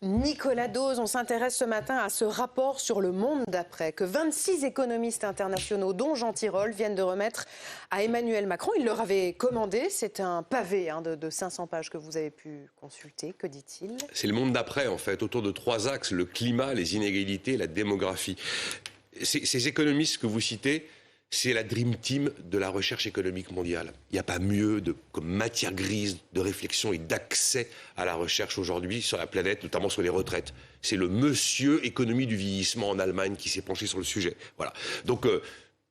Nicolas Dose, on s'intéresse ce matin à ce rapport sur le monde d'après que 26 économistes internationaux, dont Jean Tirole, viennent de remettre à Emmanuel Macron. Il leur avait commandé, c'est un pavé de 500 pages que vous avez pu consulter. Que dit-il? C'est le monde d'après, en fait, autour de 3 axes, le climat, les inégalités, la démographie. Ces économistes que vous citez, c'est la dream team de la recherche économique mondiale. Il n'y a pas mieux comme matière grise de réflexion et d'accès à la recherche aujourd'hui sur la planète, notamment sur les retraites. C'est le monsieur économie du vieillissement en Allemagne qui s'est penché sur le sujet. Voilà. Donc,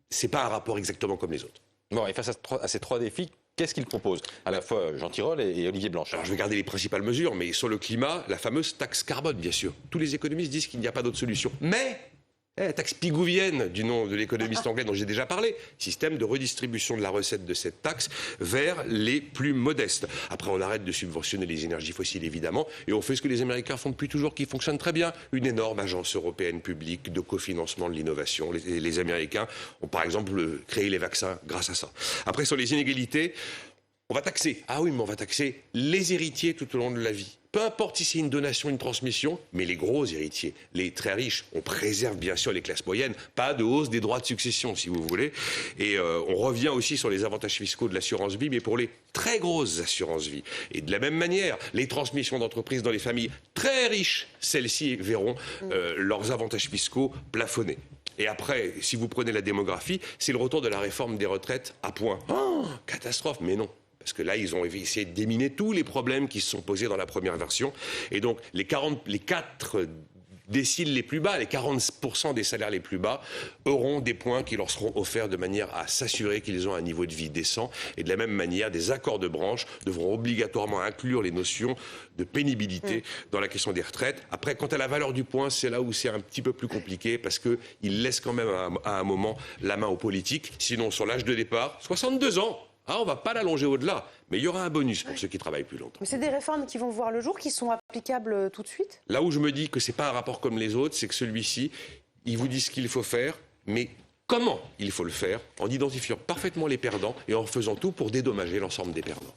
c'est pas un rapport exactement comme les autres. Bon, et face à ces 3 défis, qu'est-ce qu'il propose? À la fois Jean Tirole et Olivier Blanchard. Alors, je vais garder les principales mesures, mais sur le climat, la fameuse taxe carbone, bien sûr. Tous les économistes disent qu'il n'y a pas d'autre solution. Mais la taxe pigouvienne, du nom de l'économiste anglais dont j'ai déjà parlé, système de redistribution de la recette de cette taxe vers les plus modestes. Après, on arrête de subventionner les énergies fossiles, évidemment, et on fait ce que les Américains font depuis toujours, qui fonctionne très bien. Une énorme agence européenne publique de cofinancement de l'innovation. Les Américains ont, par exemple, créé les vaccins grâce à ça. Après, sur les inégalités, on va taxer. Ah oui, mais on va taxer les héritiers tout au long de la vie. Peu importe si c'est une donation, une transmission, mais les gros héritiers, les très riches, on préserve bien sûr les classes moyennes. Pas de hausse des droits de succession, si vous voulez. Et on revient aussi sur les avantages fiscaux de l'assurance vie, mais pour les très grosses assurances vie. Et de la même manière, les transmissions d'entreprises dans les familles très riches, celles-ci verront leurs avantages fiscaux plafonnés. Et après, si vous prenez la démographie, c'est le retour de la réforme des retraites à point. Oh, catastrophe, mais non. Parce que là, ils ont essayé de déminer tous les problèmes qui se sont posés dans la première version. Et donc, les 4 déciles les plus bas, les 40% des salaires les plus bas, auront des points qui leur seront offerts de manière à s'assurer qu'ils ont un niveau de vie décent. Et de la même manière, des accords de branche devront obligatoirement inclure les notions de pénibilité dans la question des retraites. Après, quant à la valeur du point, c'est là où c'est un petit peu plus compliqué parce qu'ils laissent quand même à un moment la main aux politiques. Sinon, sur l'âge de départ, 62 ans. Ah, on ne va pas l'allonger au-delà, mais il y aura un bonus pour ceux qui travaillent plus longtemps. Mais c'est des réformes qui vont voir le jour, qui sont applicables tout de suite? Là où je me dis que ce n'est pas un rapport comme les autres, c'est que celui-ci, il vous dit ce qu'il faut faire, mais comment il faut le faire, en identifiant parfaitement les perdants et en faisant tout pour dédommager l'ensemble des perdants.